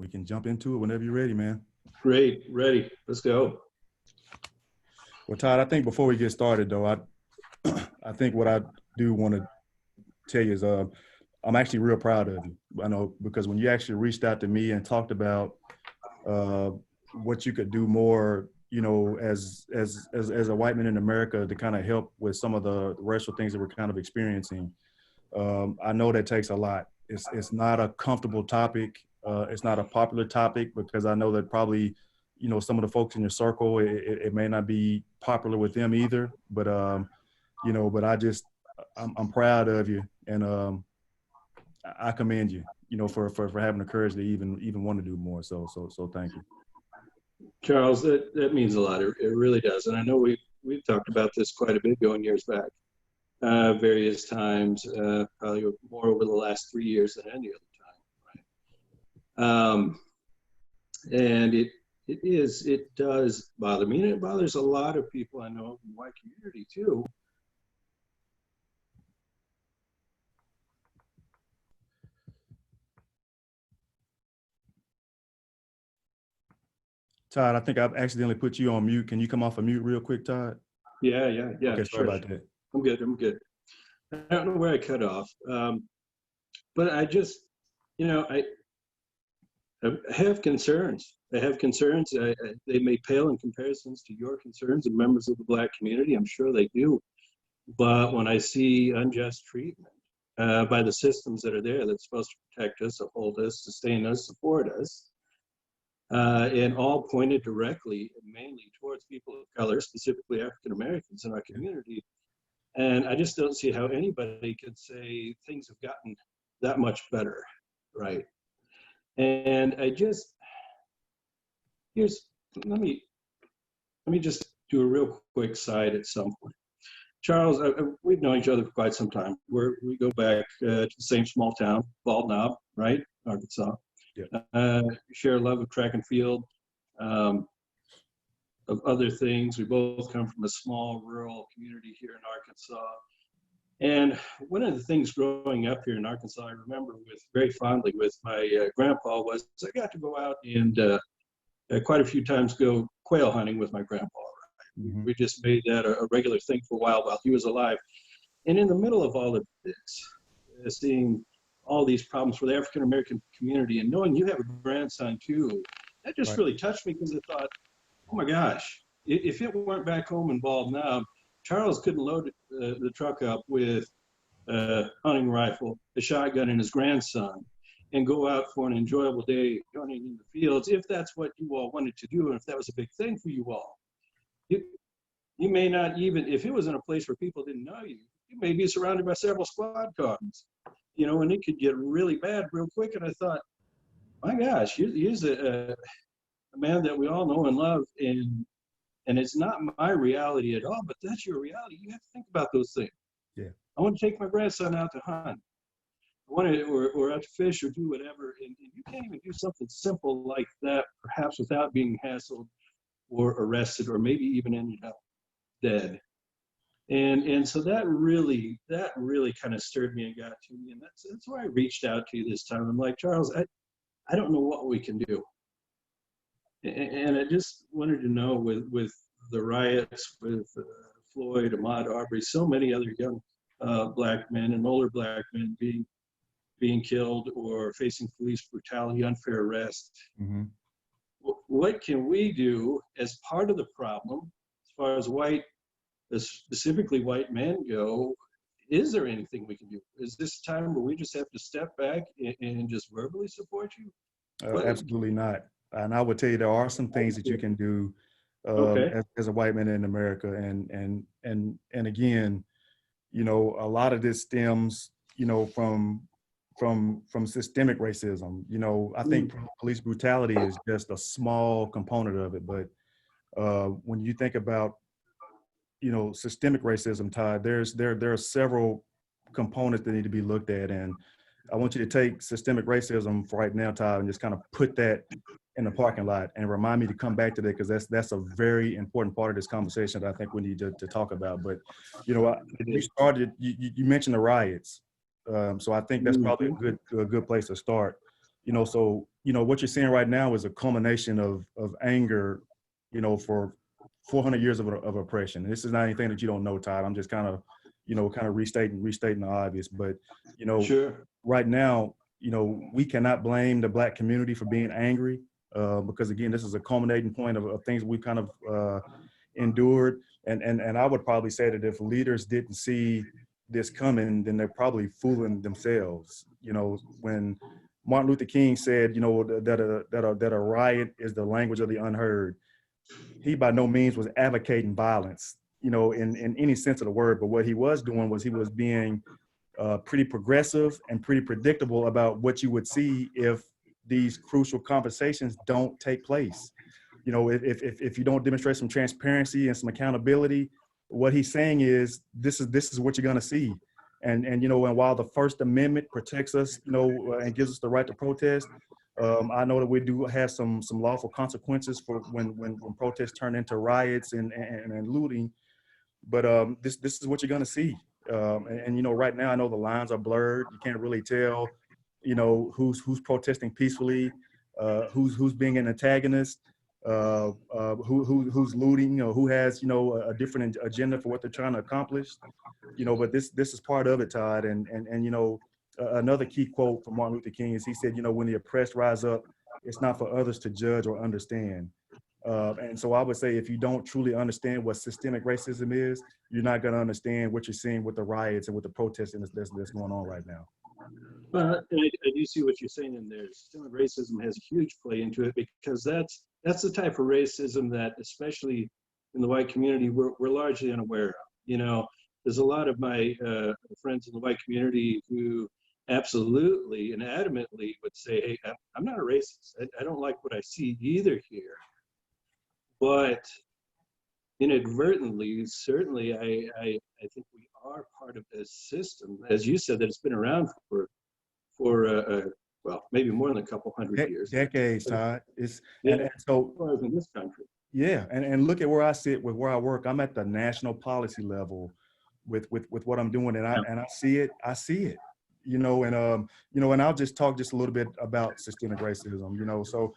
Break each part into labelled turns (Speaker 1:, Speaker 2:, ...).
Speaker 1: We can jump into it whenever you're ready, man.
Speaker 2: Great, ready. Let's go.
Speaker 1: Well, Todd, I think before we get started, though, I think what I do want to tell you is I'm actually real proud of you. I know because when you actually reached out to me and talked about what you could do more, you know, as a white man in America to kind of help with some of the racial things that we're kind of experiencing. I know that takes a lot. It's not a comfortable topic. It's not a popular topic because I know that probably, you know, some of the folks in your circle, it may not be popular with them either. But you know, but I'm proud of you, and I commend you, you know, for having the courage to even want to do more. So thank you.
Speaker 2: Charles, that means a lot. It really does. And I know we've talked about this quite a bit going years back, various times, probably more over the last 3 years than any other time, right? And it does bother me, and it bothers a lot of people I know in the white community too.
Speaker 1: Todd, I think I've accidentally put you on mute. Can you come off of mute real quick, Todd?
Speaker 2: Yeah.
Speaker 1: Okay, sorry
Speaker 2: sure.
Speaker 1: about that.
Speaker 2: I'm good. I don't know where I cut off, but I just, you know, I have concerns. They may pale in comparisons to your concerns and members of the Black community. I'm sure they do. But when I see unjust treatment by the systems that are there that's supposed to protect us, uphold us, sustain us, support us, and all pointed directly and mainly towards people of color, specifically African Americans in our community. And I just don't see how anybody could say things have gotten that much better, right? And let me just do a real quick side at some point. Charles, we've known each other for quite some time. We go back to the same small town, Bald Knob, right, Arkansas.
Speaker 1: Yeah.
Speaker 2: Share a love of track and field, of other things. We both come from a small rural community here in Arkansas. And one of the things growing up here in Arkansas, I remember very fondly with my grandpa was I got to go out and quite a few times go quail hunting with my grandpa. Right? Mm-hmm. We just made that a regular thing for a while he was alive. And in the middle of all of this, seeing all these problems for the African American community and knowing you have a grandson too, that just really touched me because I thought, oh my gosh, if it weren't back home in Bald Knob, Charles couldn't load the truck up with a hunting rifle, a shotgun, and his grandson and go out for an enjoyable day hunting in the fields if that's what you all wanted to do and if that was a big thing for you all. You may not even, if it was in a place where people didn't know you may be surrounded by several squad cars, you know, and it could get really bad real quick. And I thought, my gosh, he's a man that we all know and love, and it's not my reality at all, but that's your reality. You have to think about those things.
Speaker 1: Yeah. I
Speaker 2: want to take my grandson out to hunt. I want to, or out to fish or do whatever. And you can't even do something simple like that, perhaps without being hassled or arrested or maybe even ended up dead. And so that really kind of stirred me and got to me. And that's why I reached out to you this time. I'm like, Charles, I don't know what we can do. And I just wanted to know with the riots, with Floyd, Ahmaud Arbery, so many other young Black men and older Black men being killed or facing police brutality, unfair arrest. Mm-hmm. What can we do as part of the problem, as far as specifically white men go? Is there anything we can do? Is this a time where we just have to step back and just verbally support you?
Speaker 1: Absolutely not. And I would tell you there are some things that you can do as a white man in America. And again, you know, a lot of this stems, you know, from systemic racism. You know, I think police brutality is just a small component of it. But when you think about, you know, systemic racism, Todd, there are several components that need to be looked at. And I want you to take systemic racism for right now, Todd, and just kind of put that in the parking lot and remind me to come back to that, because that's a very important part of this conversation that I think we need to talk about. But, you know, you mentioned the riots. So I think that's probably a good place to start. You know, so what you're seeing right now is a culmination of anger, for 400 years of oppression. This is not anything that you don't know, Todd. I'm just kind of, restating the obvious. But,
Speaker 2: Sure.
Speaker 1: right now, we cannot blame the Black community for being angry, because again, this is a culminating point of things we kind of endured. And I would probably say that if leaders didn't see this coming, then they're probably fooling themselves. When Martin Luther King said, that a riot is the language of the unheard, he by no means was advocating violence, in any sense of the word. But what he was doing was he was being pretty progressive and pretty predictable about what you would see if these crucial conversations don't take place. If you don't demonstrate some transparency and some accountability, what he's saying is this is what you're going to see. And while the First Amendment protects us, and gives us the right to protest, I know that we do have some lawful consequences for when protests turn into riots and looting. But this is what you're going to see. Right now I know the lines are blurred. You can't really tell, who's protesting peacefully, who's being an antagonist, who's looting, who has, a different agenda for what they're trying to accomplish. But this is part of it, Todd. And another key quote from Martin Luther King is he said, when the oppressed rise up, it's not for others to judge or understand. And so I would say if you don't truly understand what systemic racism is, you're not going to understand what you're seeing with the riots and with the protesting that's going on right now.
Speaker 2: Well, I do see what you're saying in there. Systemic racism has a huge play into it, because that's the type of racism that, especially in the white community, we're largely unaware of. There's a lot of my friends in the white community who absolutely and adamantly would say, hey, I'm not a racist. I don't like what I see either here. But inadvertently, certainly, I think we are part of this system, as you said, that it's been around for well, maybe more than a couple hundred years.
Speaker 1: Decades, Todd.
Speaker 2: And
Speaker 1: so
Speaker 2: in this country.
Speaker 1: Yeah, and look at where I sit with where I work. I'm at the national policy level with what I'm doing, and I see it. And I'll just talk just a little bit about systemic racism. So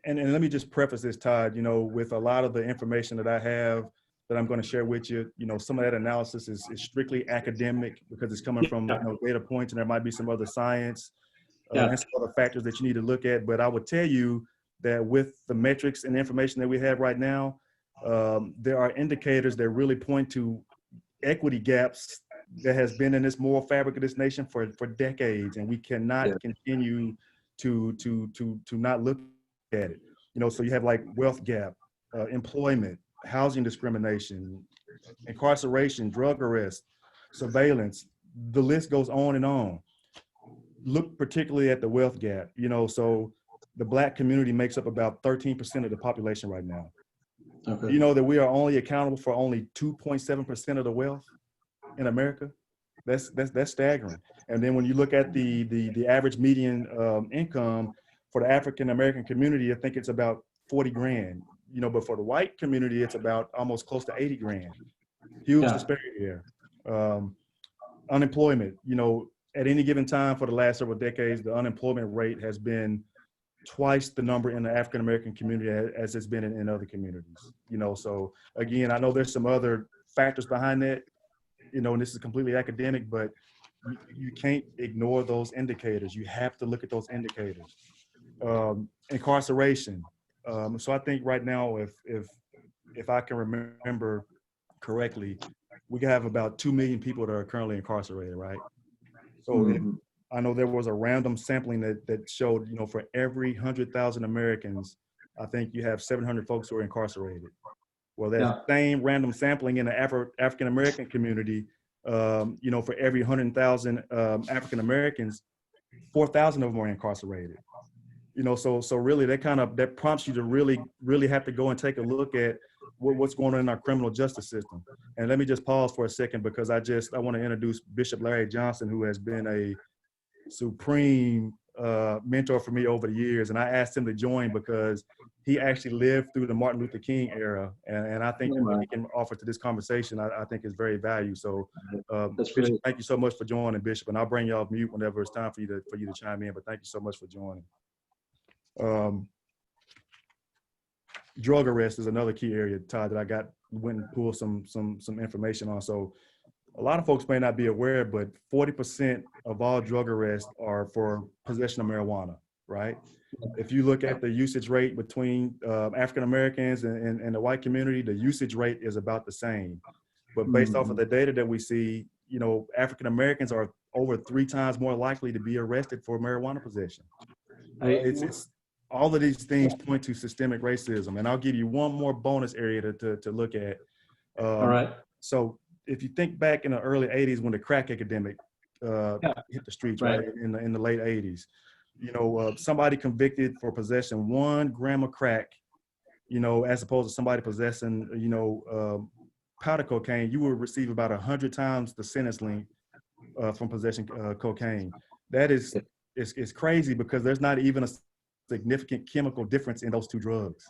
Speaker 1: and let me just preface this, Todd, with a lot of the information that I have that I'm going to share with you. Some of that analysis is strictly academic because it's coming from data points, and there might be some other science and some other factors that you need to look at. But I would tell you that with the metrics and information that we have right now, there are indicators that really point to equity gaps that has been in this moral fabric of this nation for decades, and we cannot continue to not look at it. So you have like wealth gap, employment, housing discrimination, incarceration, drug arrest, surveillance. The list goes on and on. Look particularly at the wealth gap. So the Black community makes up about 13% of the population right now. Okay. You know that we are only accountable for only 2.7% of the wealth in America. That's staggering. And then when you look at the average median income for the African American community, I think it's about 40 grand. But for the white community, it's about almost close to 80 grand. Huge disparity here. Unemployment, at any given time for the last several decades, the unemployment rate has been twice the number in the African American community as it's been in other communities. So again, I know there's some other factors behind that, and this is completely academic, but you can't ignore those indicators. You have to look at those indicators. Incarceration. So I think right now, if I can remember correctly, we have about 2 million people that are currently incarcerated, right? So I know there was a random sampling that showed, for every 100,000 Americans, I think you have 700 folks who are incarcerated. Well, that same random sampling in the African American community, for every 100,000 African Americans, 4,000 of them are incarcerated. So really that prompts you to really have to go and take a look at what's going on in our criminal justice system. And let me just pause for a second, because I want to introduce Bishop Larry Johnson, who has been a supreme mentor for me over the years, and I asked him to join because he actually lived through the Martin Luther King era, and I think what he can offer to this conversation, I think is very valuable. So,
Speaker 2: That's
Speaker 1: Bishop,
Speaker 2: great.
Speaker 1: thank you so much for joining, Bishop, and I'll bring you off mute whenever it's time for you to chime in. But thank you so much for joining. Drug arrest is another key area, Todd, that went and pulled some information on. So a lot of folks may not be aware, but 40% of all drug arrests are for possession of marijuana, right? If you look at the usage rate between African Americans and the white community, the usage rate is about the same. But based off of the data that we see, you know, African Americans are over 3 times more likely to be arrested for marijuana possession. It's all of these things point to systemic racism, and I'll give you one more bonus area to look at.
Speaker 2: All right.
Speaker 1: So if you think back in the early 80s when the crack epidemic hit the streets, right, in the late 80s, you know, somebody convicted for possessing 1 gram of crack, you know, as opposed to somebody possessing, you know, powder cocaine, you will receive about 100 times the sentence length from possessing cocaine. That is, it's crazy because there's not even a significant chemical difference in those 2 drugs.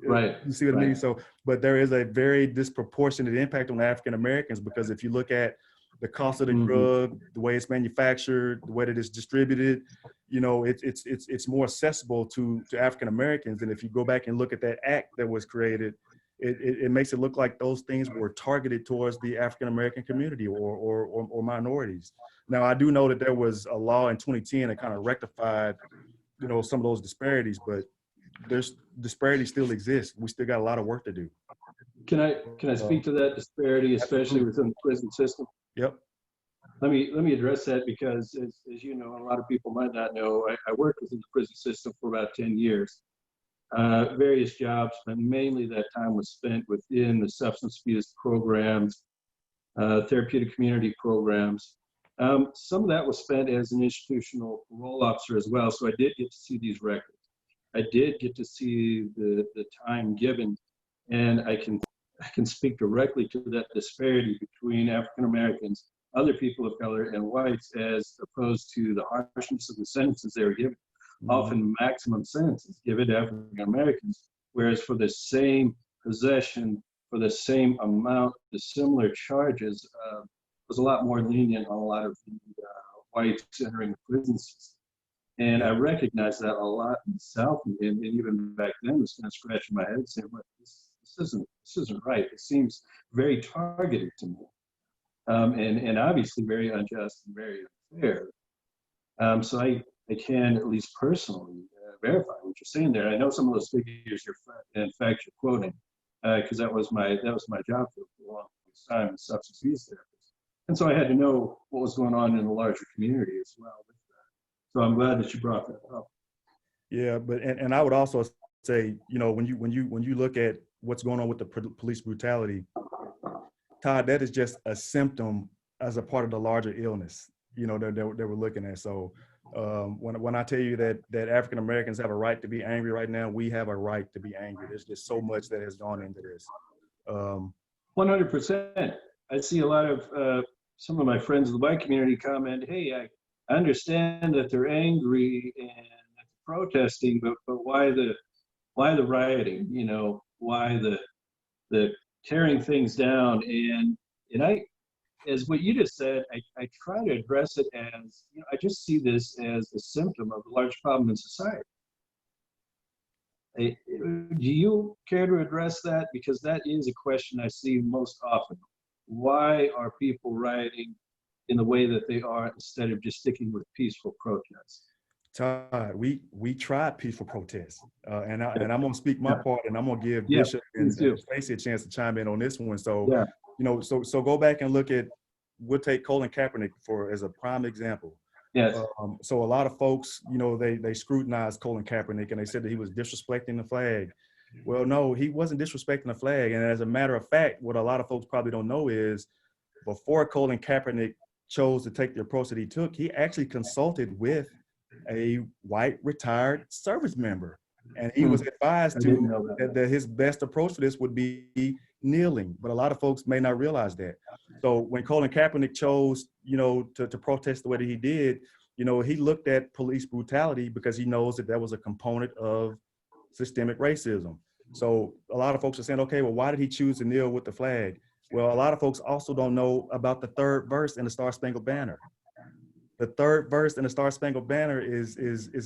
Speaker 2: Right.
Speaker 1: You see what I mean? So, but there is a very disproportionate impact on African Americans because if you look at the cost of the drug, the way it's manufactured, the way that it's distributed, you know, it's more accessible to African Americans. And if you go back and look at that act that was created, it makes it look like those things were targeted towards the African American community or minorities. Now, I do know that there was a law in 2010 that kind of rectified, you know, some of those disparities, but there's disparities still exist. We still got a lot of work to do.
Speaker 2: Can I speak to that disparity, especially within the prison system?
Speaker 1: Yep.
Speaker 2: Let me address that because, as you know, a lot of people might not know, I worked within the prison system for about 10 years. Various jobs, but mainly that time was spent within the substance abuse programs, therapeutic community programs. Some of that was spent as an institutional parole officer as well, so I did get to see these records. I did get to see the time given, and I can speak directly to that disparity between African Americans, other people of color, and whites, as opposed to the harshness of the sentences they were given. Often maximum sentences given to African Americans, whereas for the same possession, for the same amount, the similar charges, was a lot more lenient on a lot of the whites entering the prison system. And I recognize that a lot in the South, and even back then, I was kind of scratching my head saying, well, this isn't right. It seems very targeted to me, and obviously very unjust and very unfair. So I can, at least personally, verify what you're saying there. I know some of those figures in fact you're quoting, because that was my job for a long time, as substance abuse therapist, and so I had to know what was going on in the larger community as well. So I'm glad that you brought that up.
Speaker 1: Yeah, but and I would also say, you know, when you look at what's going on with the police brutality, Todd, that is just a symptom as a part of the larger illness, you know, that we're looking at. So when I tell you that African Americans have a right to be angry right now, we have a right to be angry. There's just so much that has gone into this.
Speaker 2: 100%. I see a lot of some of my friends in the white community comment, hey, I understand that they're angry and protesting, but why the rioting? You know, why the tearing things down? And I, as what you just said, I try to address it as, you know, I just see this as a symptom of a large problem in society. Do you care to address that? Because that is a question I see most often. Why are people rioting in the way that they are instead of just sticking with peaceful protests?
Speaker 1: Todd, we tried peaceful protests, and I'm gonna speak my part, and I'm gonna give Bishop and Stacey a chance to chime in on this one. So, you know, so go back and look at, we'll take Colin Kaepernick as a prime example.
Speaker 2: Yes.
Speaker 1: So a lot of folks, you know, they scrutinized Colin Kaepernick and they said that he was disrespecting the flag. Well, no, he wasn't disrespecting the flag. And as a matter of fact, what a lot of folks probably don't know is before Colin Kaepernick chose to take the approach that he took, he actually consulted with a white retired service member. And he was advised that his best approach for this would be kneeling. But a lot of folks may not realize that. So when Colin Kaepernick chose, you know, to protest the way that he did, you know, he looked at police brutality because he knows that was a component of systemic racism. So a lot of folks are saying, okay, well, why did he choose to kneel with the flag? Well, a lot of folks also don't know about the third verse in the Star Spangled Banner. The third verse in the Star Spangled Banner is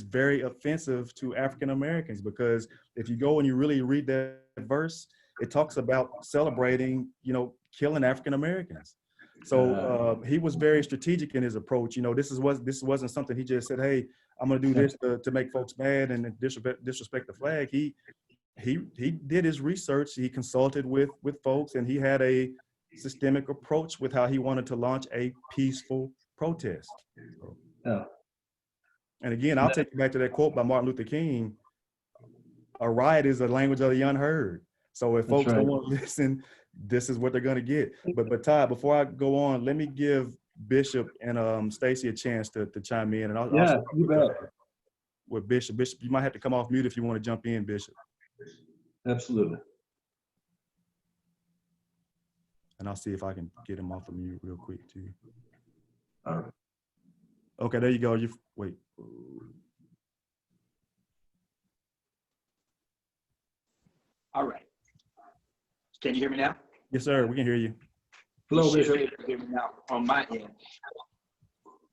Speaker 1: very offensive to African Americans, because if you go and you really read that verse, it talks about celebrating, you know, killing African Americans. So he was very strategic in his approach. You know, this wasn't something he just said, hey, I'm going to do this to make folks mad and disrespect the flag. He did his research. He consulted with folks, and he had a systemic approach with how he wanted to launch a peaceful protest.
Speaker 2: Yeah.
Speaker 1: And again, I'll take you back to that quote by Martin Luther King: "A riot is the language of the unheard." So if folks don't want to listen, this is what they're going to get. But Todd, before I go on, let me give Bishop and Stacey a chance to chime in. And I'll
Speaker 2: you bet.
Speaker 1: With Bishop. Bishop, you might have to come off mute if you want to jump in, Bishop.
Speaker 2: Absolutely.
Speaker 1: And I'll see if I can get him off of mute real quick too.
Speaker 2: All right.
Speaker 1: Okay, there you go. Wait.
Speaker 3: All right. Can you hear me now?
Speaker 1: Yes, sir. We can hear you.
Speaker 2: Hello,
Speaker 3: You should
Speaker 2: Bishop.
Speaker 3: be able to hear me now on my end.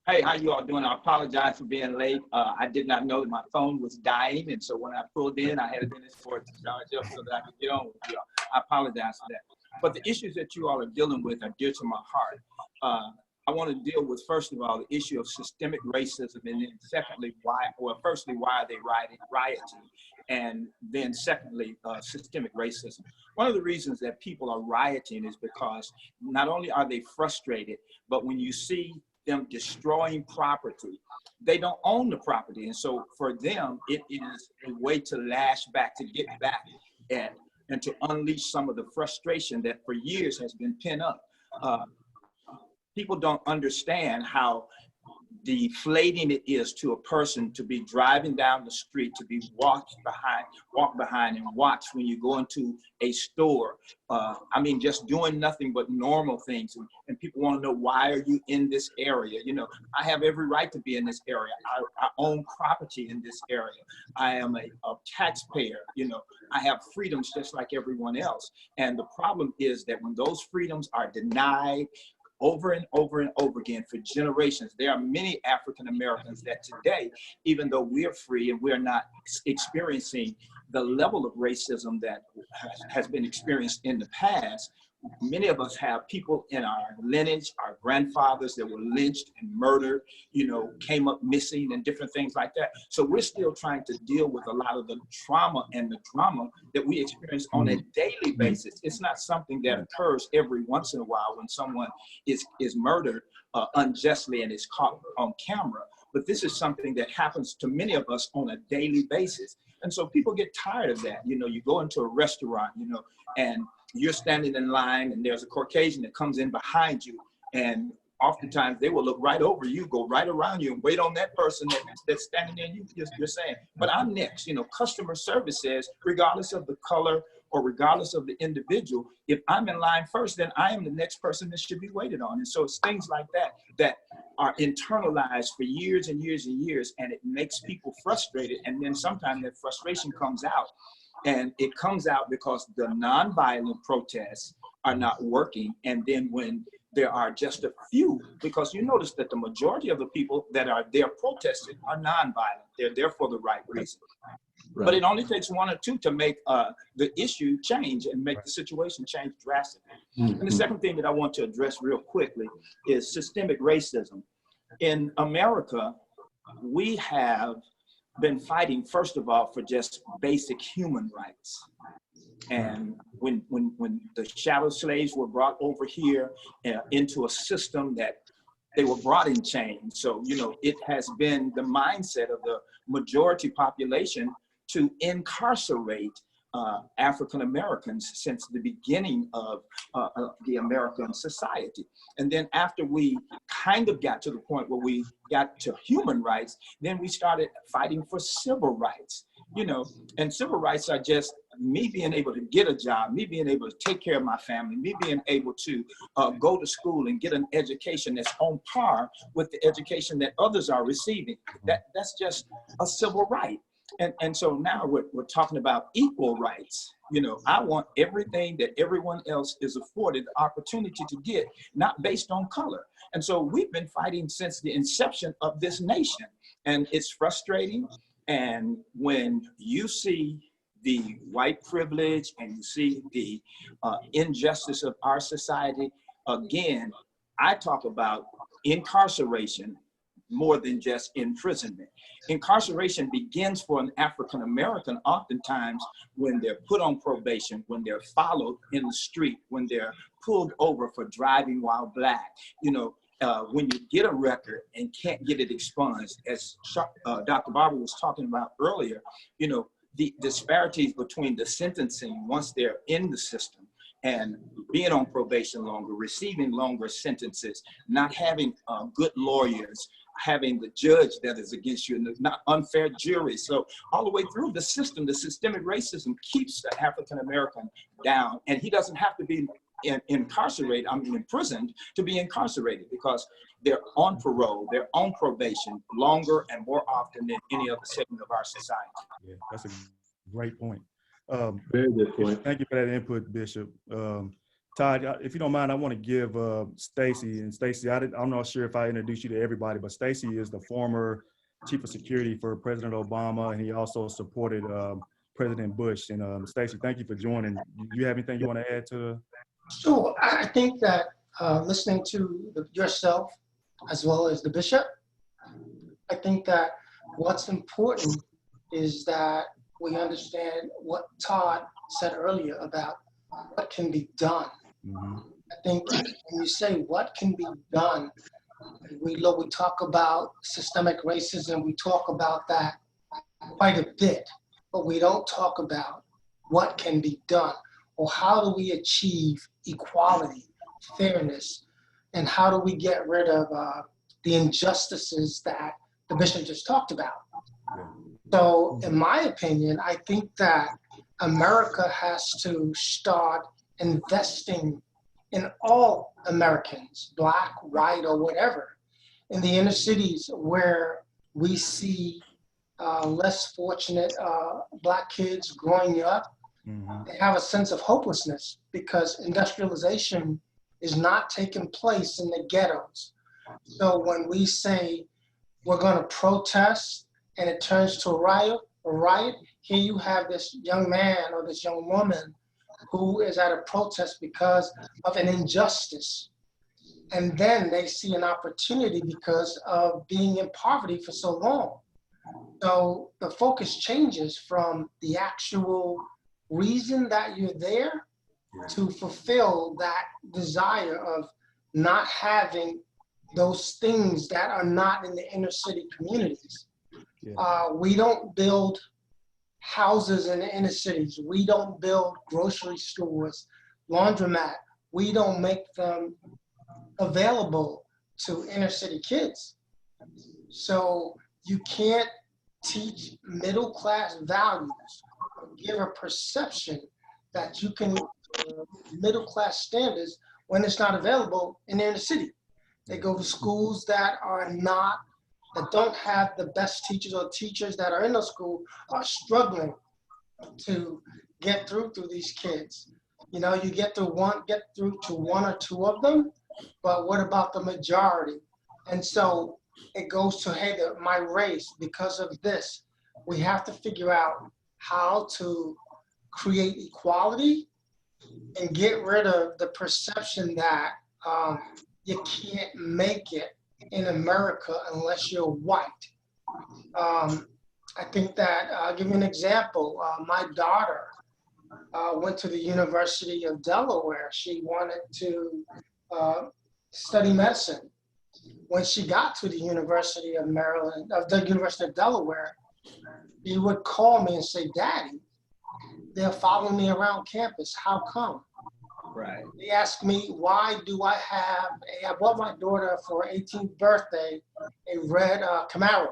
Speaker 3: Hey, how you all doing? I apologize for being late. I did not know that my phone was dying, and so when I pulled in, I had to finish for it to charge up so that I could get on with you all. I apologize for that. But the issues that you all are dealing with are dear to my heart. I want to deal with, first of all, the issue of systemic racism, and then secondly, firstly, why are they rioting? And then secondly, systemic racism. One of the reasons that people are rioting is because not only are they frustrated, but when you see them destroying property, they don't own the property. And so for them, it is a way to lash back, to get back at, and to unleash some of the frustration that for years has been pent up. People don't understand how deflating it is to a person to be driving down the street, to be walk behind and watch when you go into a store. I mean, just doing nothing but normal things. And people want to know, why are you in this area? You know, I have every right to be in this area. I own property in this area. I am a taxpayer. You know, I have freedoms just like everyone else. And the problem is that when those freedoms are denied over and over and over again for generations, there are many African Americans that today, even though we're free and we're not experiencing the level of racism that has been experienced in the past, many of us have people in our lineage, our grandfathers that were lynched and murdered, you know, came up missing and different things like that. So we're still trying to deal with a lot of the trauma and the drama that we experience on a daily basis. It's not something that occurs every once in a while when someone is murdered unjustly and is caught on camera. But this is something that happens to many of us on a daily basis. And so people get tired of that. You know, you go into a restaurant, you know, and you're standing in line and there's a Caucasian that comes in behind you, and oftentimes they will look right over you, go right around you and wait on that person that's standing there. You're saying, but I'm next. You know, customer service says, regardless of the color or regardless of the individual, if I'm in line first, then I am the next person that should be waited on. And so it's things like that that are internalized for years and years and years, and it makes people frustrated. And then sometimes that frustration comes out. And it comes out because the nonviolent protests are not working. And then when there are just a few, because you notice that the majority of the people that are there protesting are nonviolent. They're there for the right reason. Right. But it only takes one or two to make the issue change and make the situation change drastically. Mm-hmm. And the second thing that I want to address real quickly is systemic racism. In America, we have been fighting, first of all, for just basic human rights. And when the chattel slaves were brought over here into a system that they were brought in chains. So, you know, it has been the mindset of the majority population to incarcerate African Americans since the beginning of the American society. And then after we kind of got to the point where we got to human rights, then we started fighting for civil rights, you know, and civil rights are just me being able to get a job, me being able to take care of my family, me being able to go to school and get an education that's on par with the education that others are receiving. That's just a civil right. And so now we're talking about equal rights. You know, I want everything that everyone else is afforded the opportunity to get, not based on color. And so we've been fighting since the inception of this nation. And it's frustrating. And when you see the white privilege and you see the injustice of our society, again, I talk about incarceration more than just imprisonment. Incarceration begins for an African American oftentimes when they're put on probation, when they're followed in the street, when they're pulled over for driving while black. You know, when you get a record and can't get it expunged, as Dr. Barber was talking about earlier, you know, the disparities between the sentencing once they're in the system and being on probation longer, receiving longer sentences, not having good lawyers, having the judge that is against you, and there's not unfair juries. So all the way through the system, the systemic racism keeps the African American down, and he doesn't have to be incarcerated, imprisoned to be incarcerated, because they're on parole, they're on probation longer and more often than any other segment of our society.
Speaker 1: Yeah, that's a great point.
Speaker 2: Very good point.
Speaker 1: Thank you for that input, Bishop. Todd, if you don't mind, I want to give Stacey, and Stacey, I'm not sure if I introduced you to everybody, but Stacey is the former chief of security for President Obama, and he also supported President Bush. And Stacey, thank you for joining. Do you have anything you want to add to?
Speaker 4: Sure. I think that listening to yourself as well as the bishop, I think that what's important is that we understand what Todd said earlier about what can be done.
Speaker 1: Mm-hmm.
Speaker 4: I think when you say what can be done, we talk about systemic racism, we talk about that quite a bit, but we don't talk about what can be done, or how do we achieve equality, fairness, and how do we get rid of the injustices that the bishop just talked about.
Speaker 1: Yeah.
Speaker 4: So in my opinion, I think that America has to start investing in all Americans, black, white, or whatever, in the inner cities where we see less fortunate black kids growing up.
Speaker 1: Mm-hmm.
Speaker 4: They have a sense of hopelessness because industrialization is not taking place in the ghettos. So when we say we're going to protest and it turns to a riot, here you have this young man or this young woman who is at a protest because of an injustice. And then they see an opportunity because of being in poverty for so long. So the focus changes from the actual reason that you're there to fulfill that desire of not having those things that are not in the inner city communities.
Speaker 1: Yeah.
Speaker 4: We don't build houses in the inner cities. We don't build grocery stores, laundromat. We don't make them available to inner city kids. So you can't teach middle class values or give a perception that you can middle class standards when it's not available in the inner city. They go to schools that don't have the best teachers, or teachers that are in the school are struggling to get through to these kids. You know, you get through to one or two of them, but what about the majority? And so it goes to, hey, my race, because of this, we have to figure out how to create equality and get rid of the perception that you can't make it in America unless you're white. I think that, I'll give you an example. My daughter went to the University of Delaware. She wanted to study medicine. When she got to the University of Maryland, of the University of Delaware, she would call me and say, "Daddy, they're following me around campus. How come?"
Speaker 3: Right.
Speaker 4: They asked me, why do I bought my daughter for her 18th birthday a red Camaro,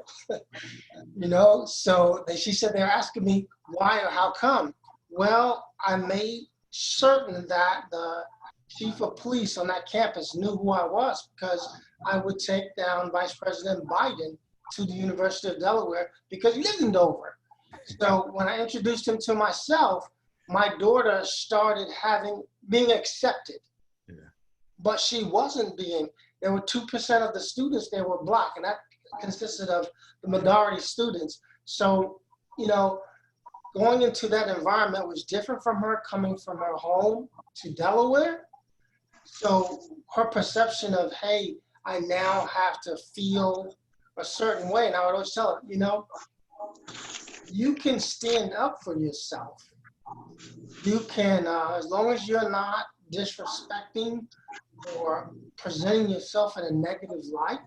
Speaker 4: you know? So she said, they're asking me why or how come? Well, I made certain that the chief of police on that campus knew who I was because I would take down Vice President Biden to the University of Delaware because he lived in Dover. So when I introduced him to myself, my daughter started being accepted.
Speaker 1: Yeah.
Speaker 4: But she wasn't being. There were 2% of the students that were Black, and that consisted of the minority students. So, you know, going into that environment was different from her coming from her home to Delaware. So her perception of, hey, I now have to feel a certain way. And I would always tell her, you know, you can stand up for yourself. You can, as long as you're not disrespecting or presenting yourself in a negative light,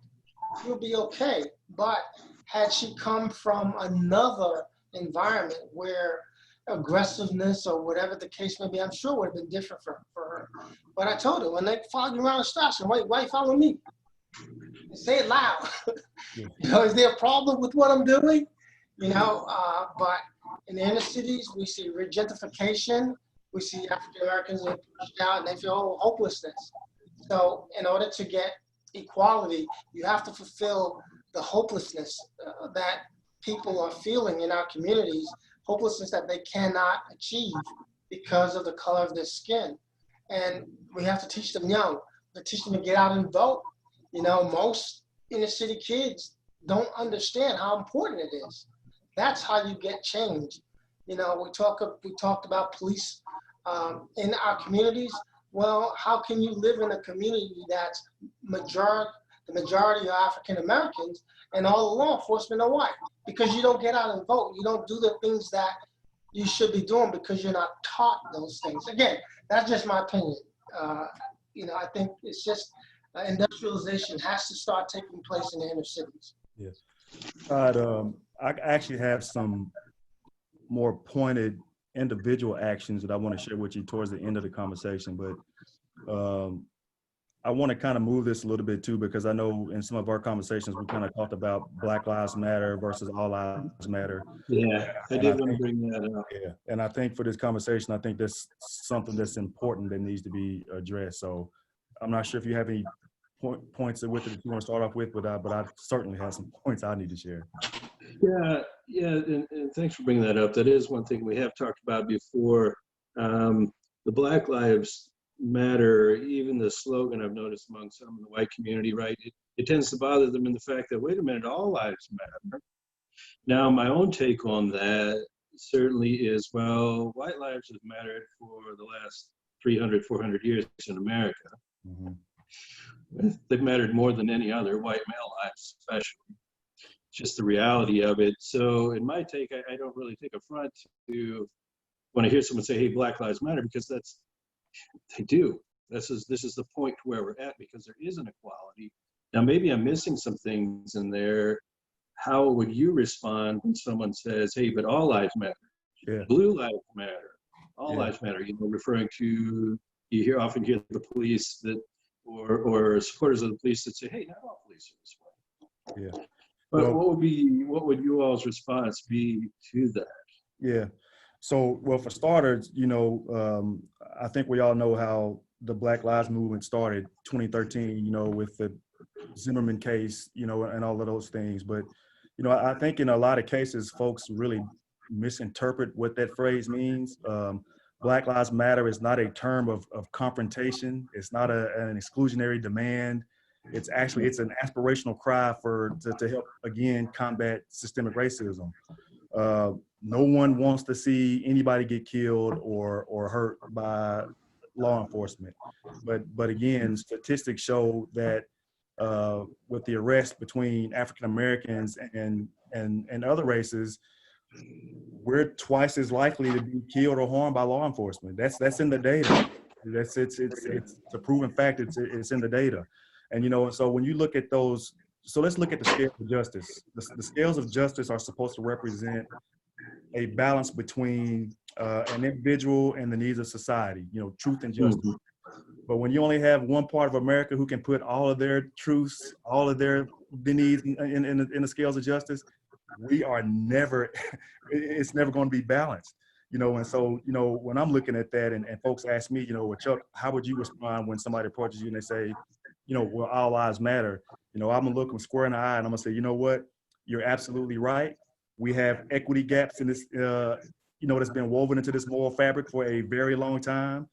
Speaker 4: you'll be okay. But had she come from another environment where aggressiveness or whatever the case may be, I'm sure would have been different for her. But I told her, when they follow you around the station, wait, why you follow me? And say it loud.
Speaker 1: Yeah.
Speaker 4: You know, is there a problem with what I'm doing? You know, but in the inner cities, we see gentrification. We see African Americans being pushed out and they feel hopelessness. So in order to get equality, you have to fulfill the hopelessness that people are feeling in our communities, hopelessness that they cannot achieve because of the color of their skin. And we have to teach them young, to teach them to get out and vote. You know, most inner city kids don't understand how important it is. That's how you get change. You know, we talked about police in our communities. Well, how can you live in a community that's the majority are African Americans and all the law enforcement are white? Because you don't get out and vote. You don't do the things that you should be doing because you're not taught those things. Again, that's just my opinion. You know, I think it's just industrialization has to start taking place in the inner cities.
Speaker 1: Yes. I actually have some more pointed individual actions that I want to share with you towards the end of the conversation, but I want to kind of move this a little bit too, because I know in some of our conversations, we kind of talked about Black Lives Matter versus All Lives Matter.
Speaker 2: Yeah, I did want to bring that up.
Speaker 1: Yeah, and I think for this conversation, I think that's something that's important that needs to be addressed. So I'm not sure if you have any points with it that you want to start off with, but I certainly have some points I need to share.
Speaker 2: Yeah, and thanks for bringing that up. That is one thing we have talked about before. The Black Lives Matter, even the slogan I've noticed among some in the white community, right? It tends to bother them in the fact that, wait a minute, all lives matter. Now, my own take on that certainly is, well, white lives have mattered for the last 300, 400 years in America. Mm-hmm. They've mattered more than any other, white male lives especially. Just the reality of it. So in my take, I don't really take affront to when I hear someone say, hey, Black Lives Matter, because they do. This is the point where we're at, because there is an equality. Now, maybe I'm missing some things in there. How would you respond when someone says, hey, but all lives matter? Yeah. Blue lives matter. All lives matter. You know, referring to, often hear the police that, or supporters of the police that say, hey, not all police are this way. Yeah. But what would you all's response be to that?
Speaker 1: Yeah. So, well, for starters, you know, I think we all know how the Black Lives Movement started 2013, you know, with the Zimmerman case, you know, and all of those things. But, you know, I think in a lot of cases, folks really misinterpret what that phrase means. Black Lives Matter is not a term of confrontation. It's not an exclusionary demand. It's an aspirational cry to help, again, combat systemic racism. No one wants to see anybody get killed or hurt by law enforcement. But again, statistics show that with the arrest between African Americans and other races, we're twice as likely to be killed or harmed by law enforcement. That's in the data. It's a proven fact. It's in the data. And, you know, so when you look at those, so let's look at the scales of justice. The scales of justice are supposed to represent a balance between an individual and the needs of society, you know, truth and justice. Mm-hmm. But when you only have one part of America who can put all of their truths, all of the needs in the scales of justice, it's never going to be balanced. You know, and so, you know, when I'm looking at that and folks ask me, you know, well, Chuck, how would you respond when somebody approaches you and they say, you know, well, all lives matter? You know, I'm gonna look them square in the eye and I'm gonna say, you know what, you're absolutely right. We have equity gaps in this, you know, that's been woven into this moral fabric for a very long time.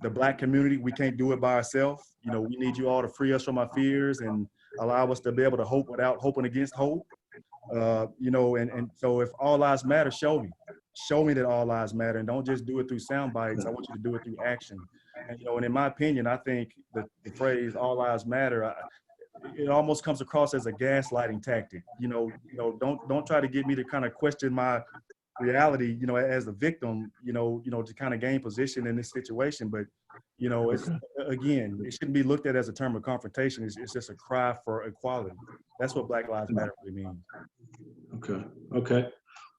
Speaker 1: The Black community, we can't do it by ourselves. You know, we need you all to free us from our fears and allow us to be able to hope without hoping against hope. You know, and so if all lives matter, show me that all lives matter, and don't just do it through sound bites. I want you to do it through action. And, you know, and in my opinion, I think the phrase all lives matter, it almost comes across as a gaslighting tactic. You know, don't try to get me to kind of question my reality, you know, as a victim, you know, to kind of gain position in this situation. But, you know, it's, again, it shouldn't be looked at as a term of confrontation. It's just a cry for equality. That's what Black Lives Matter really means.
Speaker 2: Okay.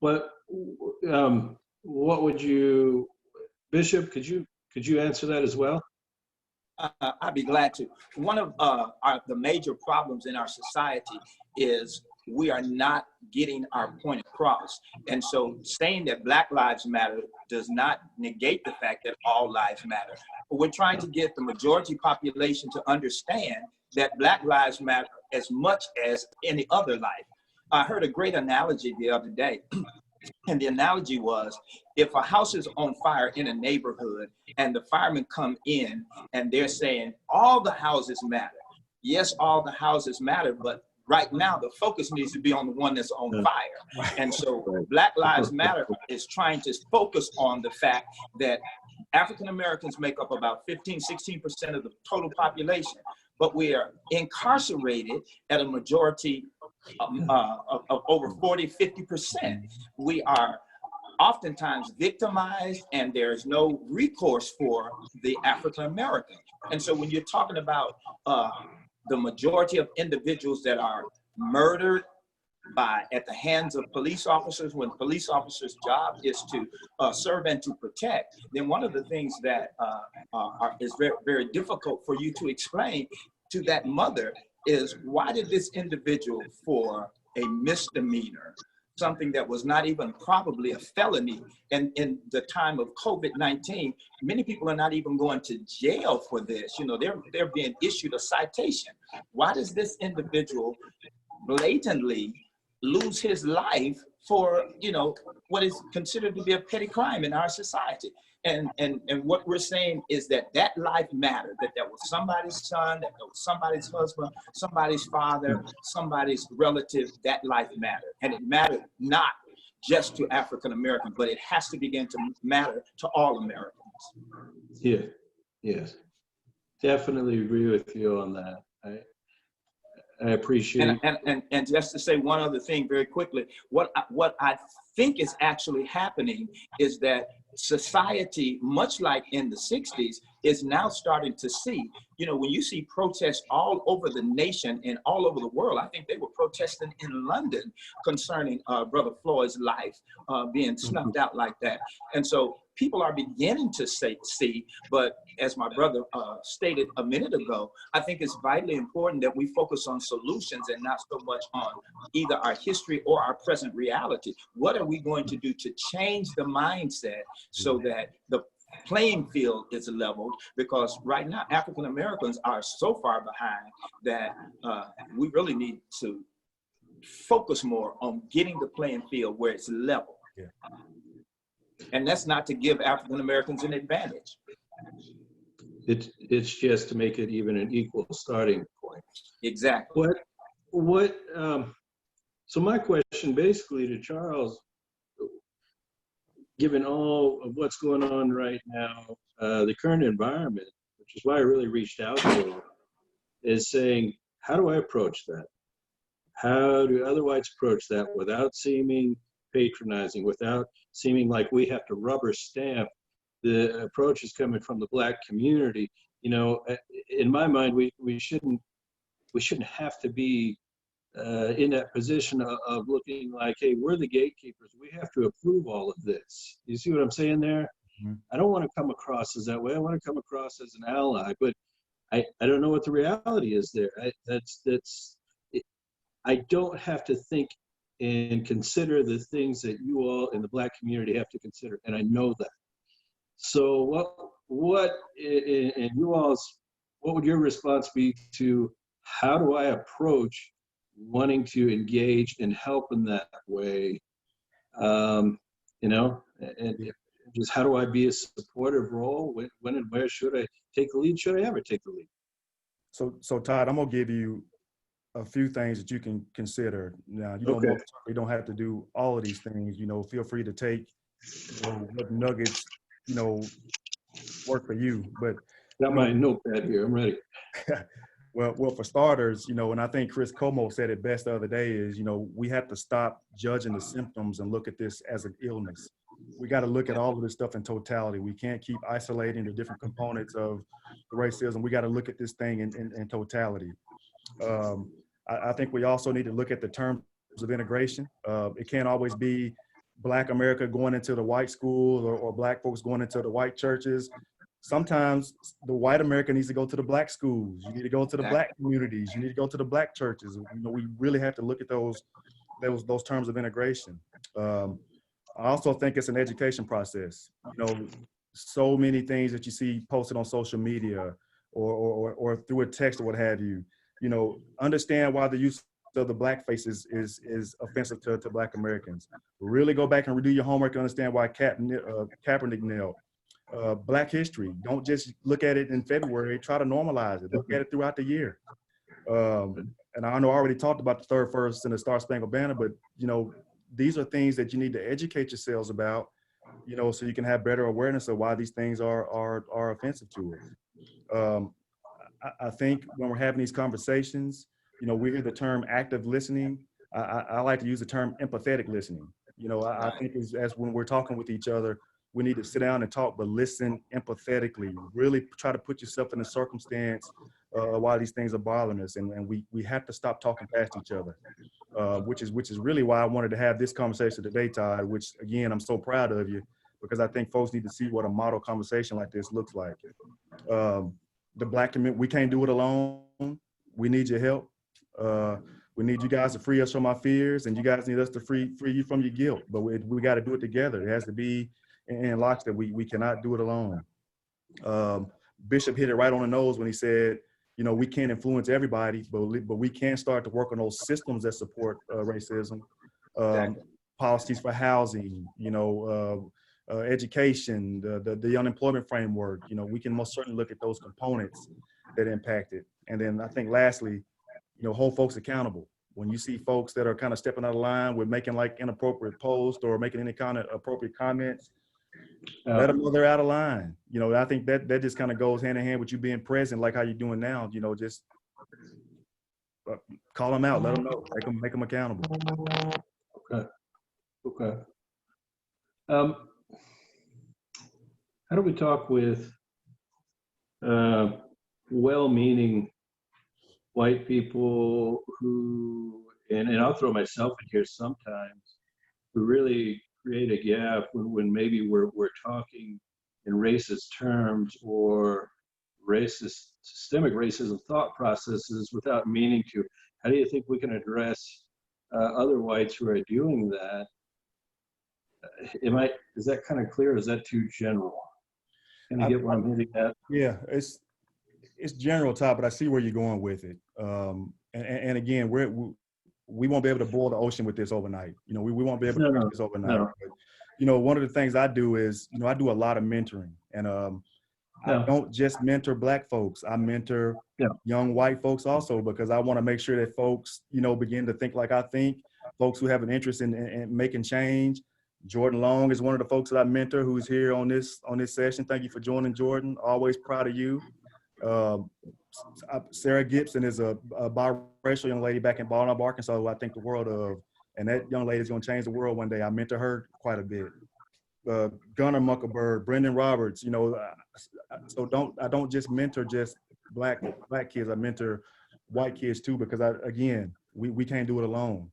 Speaker 2: What would you, Bishop, could you answer that as well?
Speaker 3: I'd be glad to. One of the major problems in our society is we are not getting our point across. And so saying that Black Lives Matter does not negate the fact that all lives matter. But we're trying to get the majority population to understand that Black lives matter as much as any other life. I heard a great analogy the other day. And the analogy was, if a house is on fire in a neighborhood and the firemen come in and they're saying, all the houses matter. Yes, all the houses matter, but right now the focus needs to be on the one that's on fire. And so Black Lives Matter is trying to focus on the fact that African Americans make up about 15–16% of the total population, but we are incarcerated at a majority of over 40–50%. We are oftentimes victimized, and there's no recourse for the African American. And so when you're talking about the majority of individuals that are murdered at the hands of police officers, when police officers' job is to serve and to protect, then one of the things that is very, very difficult for you to explain to that mother is, why did this individual, for a misdemeanor, something that was not even probably a felony, and in the time of COVID-19, many people are not even going to jail for this. You know, they're being issued a citation. Why does this individual blatantly lose his life for, you know, what is considered to be a petty crime in our society? And what we're saying is that life mattered, that was somebody's son, that was somebody's husband, somebody's father, somebody's relative. That life mattered. And it mattered not just to African Americans, but it has to begin to matter to all Americans.
Speaker 2: Yeah, yes. Definitely agree with you on that. I appreciate
Speaker 3: it. And just to say one other thing very quickly, what I think is actually happening is that society, much like in the 60s, is now starting to see, you know, when you see protests all over the nation and all over the world. I think they were protesting in London concerning Brother Floyd's life being snuffed out like that. And so people are beginning to see, but as my brother stated a minute ago, I think it's vitally important that we focus on solutions and not so much on either our history or our present reality. What are we going to do to change the mindset so that the playing field is leveled? Because right now, African Americans are so far behind that we really need to focus more on getting the playing field where it's level. Yeah. And that's not to give African Americans an advantage.
Speaker 2: It's just to make it even an equal starting point.
Speaker 3: Exactly.
Speaker 2: So my question basically to Charles, given all of what's going on right now, the current environment, which is why I really reached out to him, is saying, how do I approach that? How do other whites approach that without seeming patronizing, without seeming like we have to rubber stamp the approach is coming from the Black community? You know, in my mind, we shouldn't have to be in that position of looking like, hey, we're the gatekeepers. We have to approve all of this. You see what I'm saying there? Mm-hmm. I don't want to come across as that way. I want to come across as an ally, but I don't know what the reality is there. I don't have to think and consider the things that you all in the Black community have to consider, and I know that. So what would your response be to how do I approach wanting to engage and help in that way? And just how do I be a supportive role? When and where should I take the lead? Should I ever take the lead?
Speaker 1: So Todd, I'm gonna give you a few things that you can consider. Now, you don't have to do all of these things. Feel free to take what nuggets work for you. But
Speaker 2: Got my notepad here. I'm ready.
Speaker 1: well, for starters, and I think Chris Como said it best the other day is, we have to stop judging the symptoms and look at this as an illness. We got to look at all of this stuff in totality. We can't keep isolating the different components of the racism. We got to look at this thing in totality. I think we also need to look at the terms of integration. It can't always be Black America going into the white schools or Black folks going into the white churches. Sometimes the white America needs to go to the Black schools. You need to go to the Black communities. You need to go to the Black churches. We really have to look at those terms of integration. I also think it's an education process. So many things that you see posted on social media or through a text or what have you. Understand why the use of the blackface is offensive to Black Americans. Really go back and redo your homework and understand why Kaepernick knelt. Black history. Don't just look at it in February. Try to normalize it. Look at it throughout the year. And I know I already talked about the third verse in the Star Spangled Banner, but these are things that you need to educate yourselves about, so you can have better awareness of why these things are offensive to us. I think when we're having these conversations, we hear the term active listening. I like to use the term empathetic listening. I think as when we're talking with each other, we need to sit down and talk, but listen empathetically. Really try to put yourself in the circumstance why these things are bothering us, and we have to stop talking past each other, which is really why I wanted to have this conversation today, Todd. Which again, I'm so proud of you because I think folks need to see what a model conversation like this looks like. The Black community, we can't do it alone. We need your help. We need you guys to free us from our fears, and you guys need us to free you from your guilt. But we got to do it together. It has to be in lockstep. We cannot do it alone. Bishop hit it right on the nose when he said, we can't influence everybody, but we can start to work on those systems that support racism, policies for housing, education, the unemployment framework. We can most certainly look at those components that impact it. And then I think lastly, hold folks accountable. When you see folks that are kind of stepping out of line with making like inappropriate posts or making any kind of appropriate comments, let them know they're out of line. I think that just kind of goes hand in hand with you being present, like how you're doing now. Just call them out, let them know, make them accountable.
Speaker 2: Okay. How do we talk with well-meaning white people who, and I'll throw myself in here sometimes, who really create a gap when maybe we're talking in racist terms or systemic racism thought processes without meaning to? How do you think we can address other whites who are doing that? Is that kind of clear, or is that too general? Can you get what I'm hitting at?
Speaker 1: Yeah, it's general, Todd, but I see where you're going with it. And again, we won't be able to boil the ocean with this overnight. We won't be able to do this overnight.
Speaker 2: No.
Speaker 1: But, one of the things I do is, I do a lot of mentoring, and I don't just mentor Black folks. I mentor young white folks also, because I want to make sure that folks, begin to think like I think. Folks who have an interest in making change. Jordan Long is one of the folks that I mentor who's here on this session. Thank you for joining, Jordan. Always proud of you. Sarah Gibson is a biracial young lady back in Baltimore, Arkansas, who I think the world of, and that young lady is going to change the world one day. I mentor her quite a bit. Gunnar Muckelberg, Brendan Roberts, so I don't just mentor just black kids. I mentor white kids too, because we can't do it alone.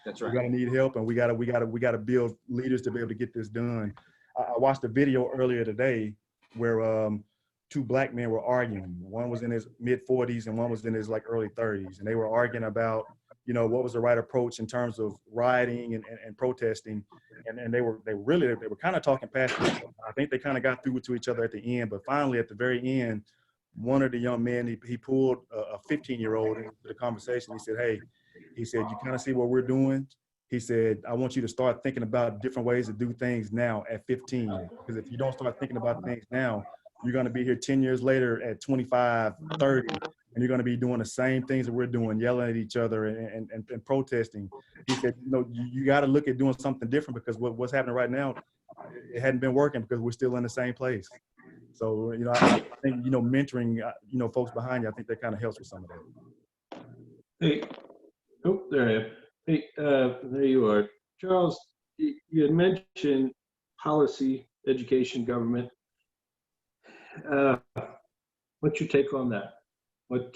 Speaker 3: That's right.
Speaker 1: We gotta need help, and we gotta build leaders to be able to get this done. I watched a video earlier today where two Black men were arguing. One was in his mid 40s and one was in his early 30s, and they were arguing about you know, what was the right approach in terms of rioting and protesting. And they were kind of talking past each other. I think they kind of got through to each other at the end, but finally at the very end, one of the young men, he pulled a 15-year-old into the conversation. He said, hey, he said, you kind of see what we're doing? He said, I want you to start thinking about different ways to do things now at 15. Because if you don't start thinking about things now, you're going to be here 10 years later at 25, 30, and you're going to be doing the same things that we're doing, yelling at each other and protesting. He said, you know, you got to look at doing something different because what's happening right now, it hadn't been working because we're still in the same place. So, you know, I think, you know, mentoring, you know, folks behind you, I think that kind of helps with some of that.
Speaker 2: Hey, oh, there I am. Hey, there you are. Charles, you had mentioned policy, education, government. What's your take on that? What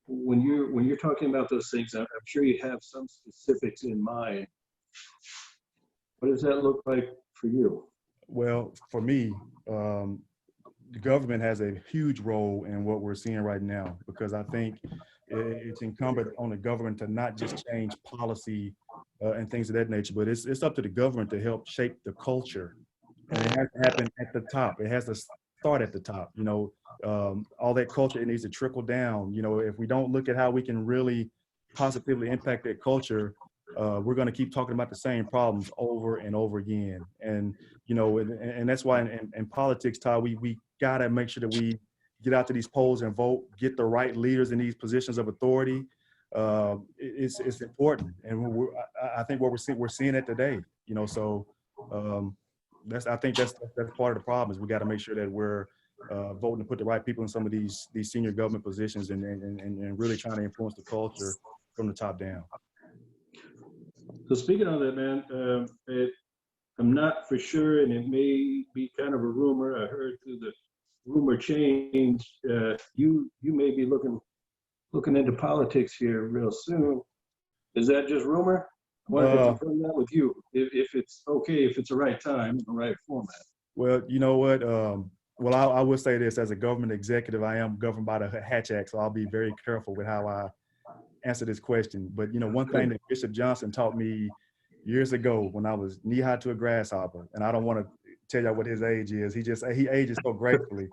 Speaker 2: when you're talking about those things, I'm sure you have some specifics in mind. What does that look like for you?
Speaker 1: Well, for me, the government has a huge role in what we're seeing right now, because I think it's incumbent on the government to not just change policy and things of that nature, but it's up to the government to help shape the culture. And it has to happen at the top. It has to start at the top. You know, all that culture, it needs to trickle down. You know, if we don't look at how we can really positively impact that culture, we're going to keep talking about the same problems over and over again. And, you know, and that's why in politics, Todd, we got to make sure that we get out to these polls and vote, get the right leaders in these positions of authority. It's important. And I think what we're seeing it today, you know, so I think that's part of the problem is we got to make sure that we're voting to put the right people in some of these senior government positions and really trying to influence the culture from the top down.
Speaker 2: So speaking on that, man, I'm not for sure, and it may be kind of a rumor. I heard through the rumor change, you may be looking into politics here real soon. Is that just rumor? I wanted to confirm that with you, if it's okay, if it's the right time, the right format.
Speaker 1: Well, you know what? Well, I will say this, as a government executive, I am governed by the Hatch Act, so I'll be very careful with how I answer this question. But, you know, one thing that Bishop Johnson taught me years ago when I was knee-high to a grasshopper, and I don't want to tell y'all what his age is. He ages so gracefully.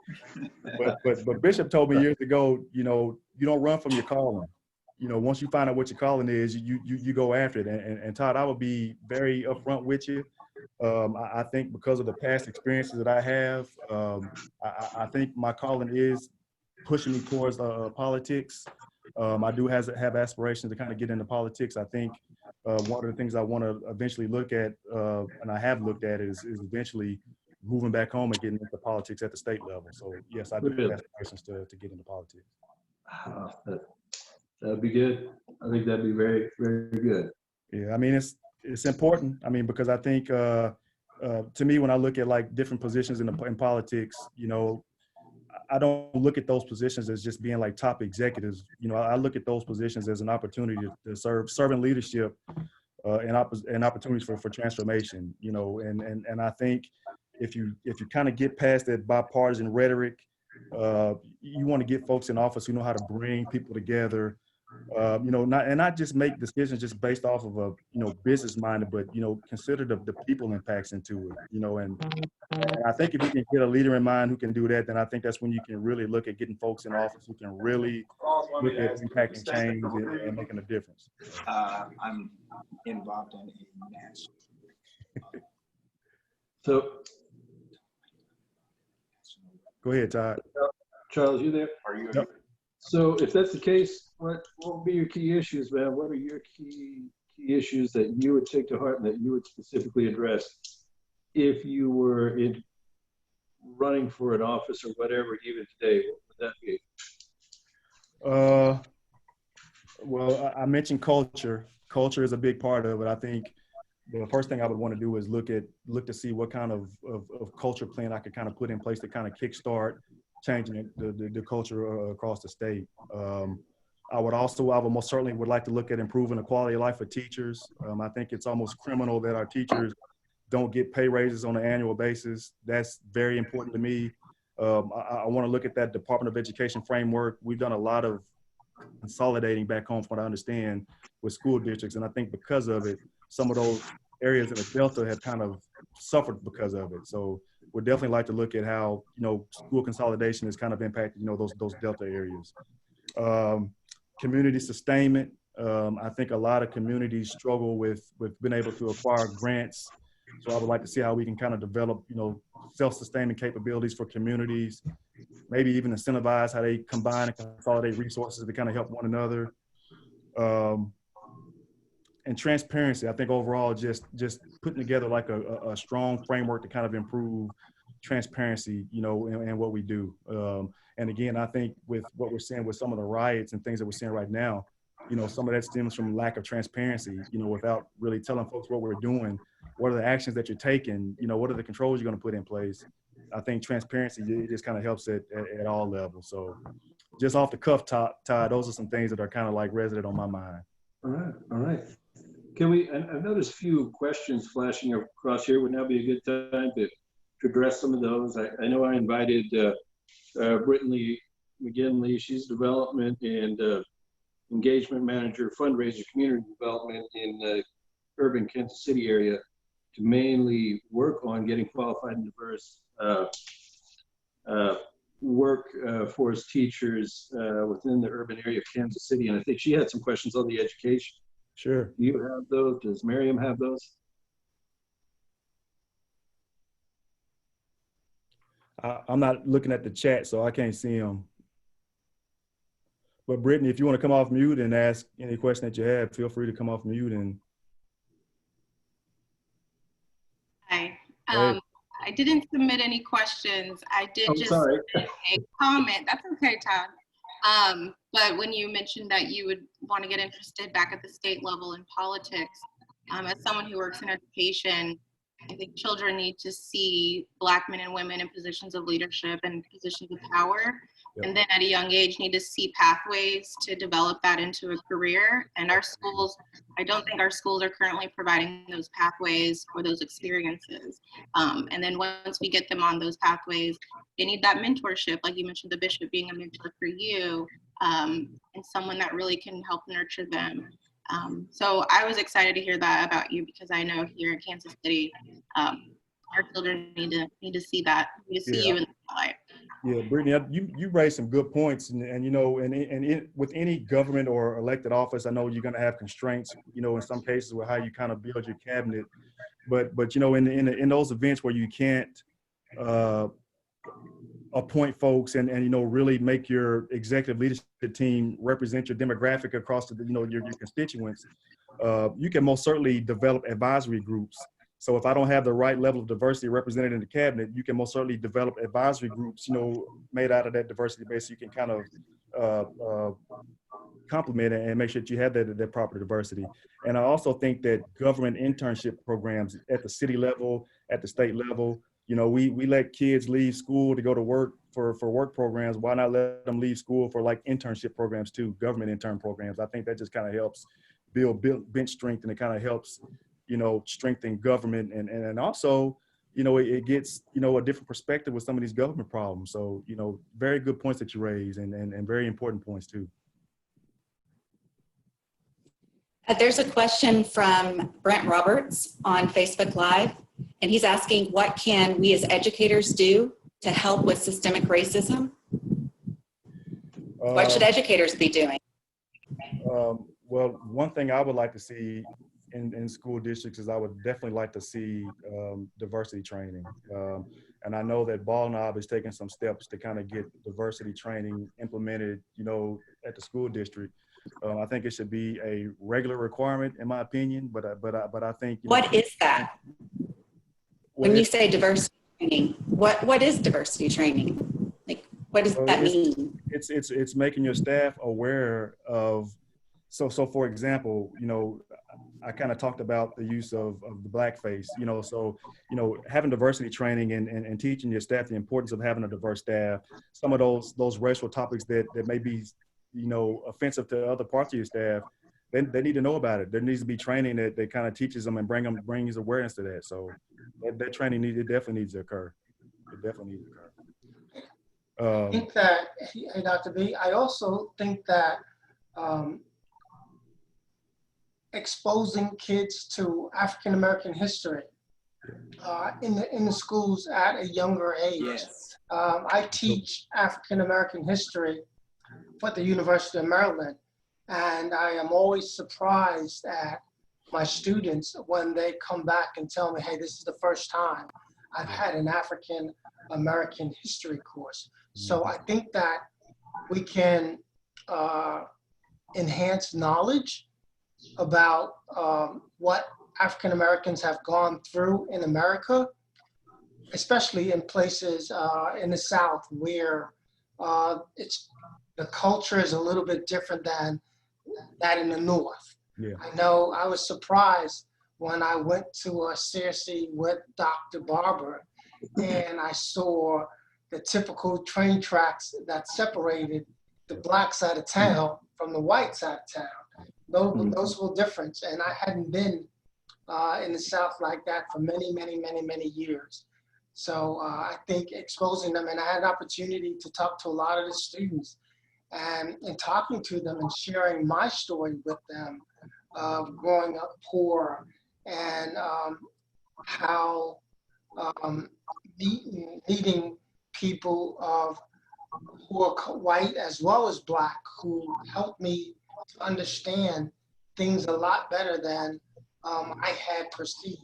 Speaker 1: But Bishop told me years ago, you know, you don't run from your calling. You know, once you find out what your calling is, you go after it. And Todd, I will be very upfront with you. I think because of the past experiences that I have, I think my calling is pushing me towards politics. I do have aspirations to kind of get into politics. I think one of the things I want to eventually look at, and I have looked at, is eventually moving back home and getting into politics at the state level. So yes, I do have aspirations to get into politics.
Speaker 2: That'd be good. I think that'd be very, very good.
Speaker 1: Yeah, I mean, it's important. I mean, because I think to me, when I look at like different positions in politics, you know, I don't look at those positions as just being like top executives. You know, I look at those positions as an opportunity to serve in leadership and opportunities for transformation. You know, and I think if you kind of get past that bipartisan rhetoric, you want to get folks in office who know how to bring people together. You know, not just make decisions just based off of a, you know, business minded, but, you know, consider the people impacts into it, you know, and I think if you can get a leader in mind who can do that, then I think that's when you can really look at getting folks in office who can really look at impacting change and making a difference.
Speaker 3: I'm involved in a match.
Speaker 2: So,
Speaker 1: go ahead, Todd.
Speaker 2: Charles, you there?
Speaker 3: Are you?
Speaker 1: Yep.
Speaker 2: So if that's the case, what will be your key issues, man? What are your key issues that you would take to heart and that you would specifically address if you were running for an office or whatever, even today? What would that be?
Speaker 1: Well, I mentioned culture. Culture is a big part of it. I think the first thing I would want to do is look to see what kind of culture plan I could kind of put in place to kind of kickstart changing the culture across the state. I would most certainly would like to look at improving the quality of life for teachers. I think it's almost criminal that our teachers don't get pay raises on an annual basis. That's very important to me. I want to look at that Department of Education framework. We've done a lot of consolidating back home, from what I understand, with school districts. And I think because of it, some of those areas in the Delta have kind of suffered because of it. So we'd definitely like to look at how, school consolidation has kind of impacted, those Delta areas. Community sustainment. I think a lot of communities struggle with being able to acquire grants. So I would like to see how we can kind of develop, self-sustaining capabilities for communities, maybe even incentivize how they combine and consolidate resources to kind of help one another. And transparency. I think overall, just putting together like a strong framework to kind of improve transparency, in what we do. And again, I think with what we're seeing with some of the riots and things that we're seeing right now, some of that stems from lack of transparency, without really telling folks what we're doing, what are the actions that you're taking, what are the controls you're going to put in place. I think transparency, it just kind of helps at all levels. So just off the cuff, Ty, those are some things that are kind of like resident on my mind.
Speaker 2: All right. I've noticed a few questions flashing across here. Would now be a good time to address some of those. I know I invited Brittany McGinley. She's development and engagement manager, fundraiser, community development in the urban Kansas City area, to mainly work on getting qualified and diverse workforce teachers within the urban area of Kansas City. And I think she had some questions on the education.
Speaker 1: Sure.
Speaker 2: Do you have those? Does Mariam have those?
Speaker 1: I'm not looking at the chat, so I can't see them. But Brittany, if you want to come off mute and ask any question that you have, feel free to come off mute. And
Speaker 5: Hi. I didn't submit any questions. I did
Speaker 2: Sorry.
Speaker 5: submit a comment. That's okay, Todd. But when you mentioned that you would want to get interested back at the state level in politics, as someone who works in education, I think children need to see Black men and women in positions of leadership and positions of power. Yep. And then at a young age, need to see pathways to develop that into a career. And our schools, I don't think our schools are currently providing those pathways or those experiences. And then once we get them on those pathways, they need that mentorship, like you mentioned, the bishop being a mentor for you, and someone that really can help nurture them. So I was excited to hear that about you, because I know here in Kansas City, our children need to see that, need to see you in the spotlight.
Speaker 1: Yeah, Brittany, you raised some good points, and with any government or elected office, I know you're going to have constraints, in some cases with how you kind of build your cabinet, but in those events where you can't appoint folks and really make your executive leadership team represent your demographic across your constituents, you can most certainly develop advisory groups. So if I don't have the right level of diversity represented in the cabinet, you can most certainly develop advisory groups, made out of that diversity base. So you can kind of complement it and make sure that you have that proper diversity. And I also think that government internship programs at the city level, at the state level, we let kids leave school to go to work for work programs. Why not let them leave school for like internship programs too, government intern programs? I think that just kind of helps build bench strength, and it kind of helps strengthen government, and also, it gets, a different perspective with some of these government problems. So, very good points that you raise, and very important points too.
Speaker 6: There's a question from Brent Roberts on Facebook Live, and he's asking, what can we as educators do to help with systemic racism? What should educators be doing?
Speaker 1: Well, one thing I would like to see in school districts is I would definitely like to see diversity training. And I know that Ball Knob is taking some steps to kind of get diversity training implemented, at the school district. I think it should be a regular requirement, in my opinion. But I think.
Speaker 6: What is that? When you say diversity training, what is diversity training? Like, what does that mean?
Speaker 1: It's making your staff aware of. So for example, I kind of talked about the use of the blackface, so, having diversity training and teaching your staff the importance of having a diverse staff. Some of those racial topics that may be, offensive to other parts of your staff, they need to know about it. There needs to be training that kind of teaches them and brings awareness to that. So that training definitely needs to occur. It definitely needs to occur.
Speaker 4: I think that, hey, Dr. B, I also think that exposing kids to African American history in the schools at a younger age.
Speaker 3: Yes.
Speaker 4: I teach African American history at the University of Maryland, and I am always surprised at my students when they come back and tell me, hey, this is the first time I've had an African American history course. So I think that we can enhance knowledge about what African Americans have gone through in America, especially in places in the South where the culture is a little bit different than that in the North.
Speaker 1: Yeah.
Speaker 4: I know I was surprised when I went to a CSE with Dr. Barber and I saw the typical train tracks that separated the black side of town from the white side of town. Those were different, and I hadn't been in the South like that for many, many, many, many years. So I think exposing them, and I had an opportunity to talk to a lot of the students, and talking to them and sharing my story with them of growing up poor and how meeting people who are white as well as black who helped me to understand things a lot better than I had perceived.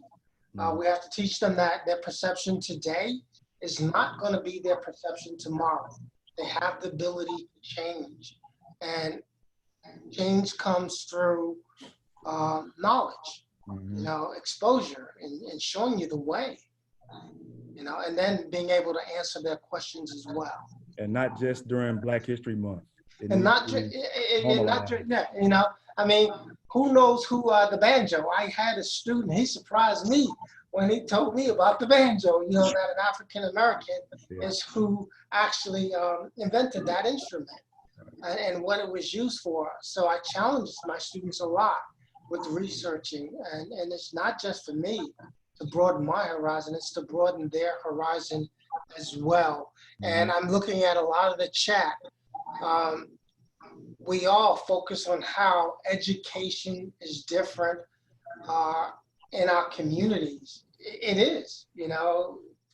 Speaker 4: We have to teach them that their perception today is not going to be their perception tomorrow. They have the ability to change, and change comes through knowledge, exposure, and showing you the way, and then being able to answer their questions as well.
Speaker 1: And not just during Black History Month.
Speaker 4: And not just, I mean, who knows who the banjo? I had a student, he surprised me when he told me about the banjo, that an African American is who actually invented that instrument and what it was used for. So I challenged my students a lot with researching, and it's not just for me to broaden my horizon, it's to broaden their horizon as well. And I'm looking at a lot of the chat. We all focus on how education is different in our communities. It is,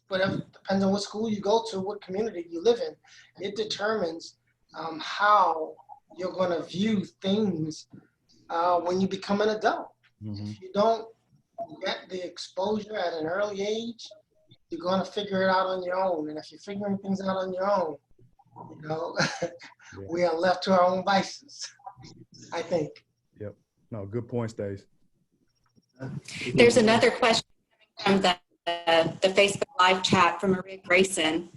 Speaker 4: but it depends on what school you go to, what community you live in. It determines how you're going to view things when you become an adult. If you don't get the exposure at an early age, you're going to figure it out on your own. And if you're figuring things out on your own, we are left to our own vices, I think.
Speaker 1: Yep. No, good point, Stacey.
Speaker 6: There's another question from the Facebook Live chat from Maria Grayson.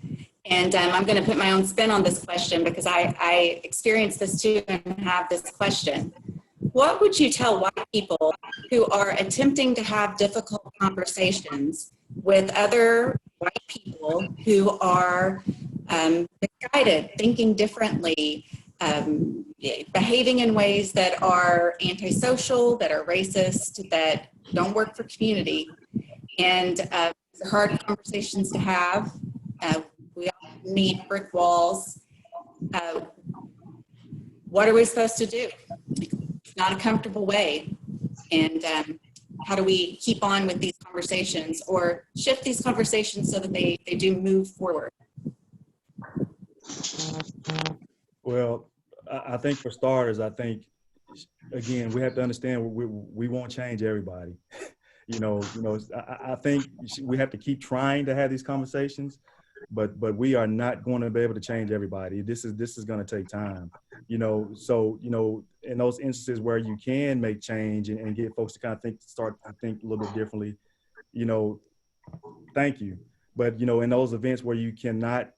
Speaker 6: And I'm going to put my own spin on this question because I experienced this too and have this question. What would you tell white people who are attempting to have difficult conversations with other white people who are misguided, thinking differently, behaving in ways that are antisocial, that are racist, that don't work for community? And these are hard conversations to have. We all need brick walls. What are we supposed to do? It's not a comfortable way. And how do we keep on with these conversations or shift these conversations so that they do move forward?
Speaker 1: Well, I think for starters, again, we have to understand we won't change everybody. I think we have to keep trying to have these conversations, but we are not going to be able to change everybody. This is going to take time, So in those instances where you can make change and get folks to kind of start to think a little bit differently, thank you. But in those events where you cannot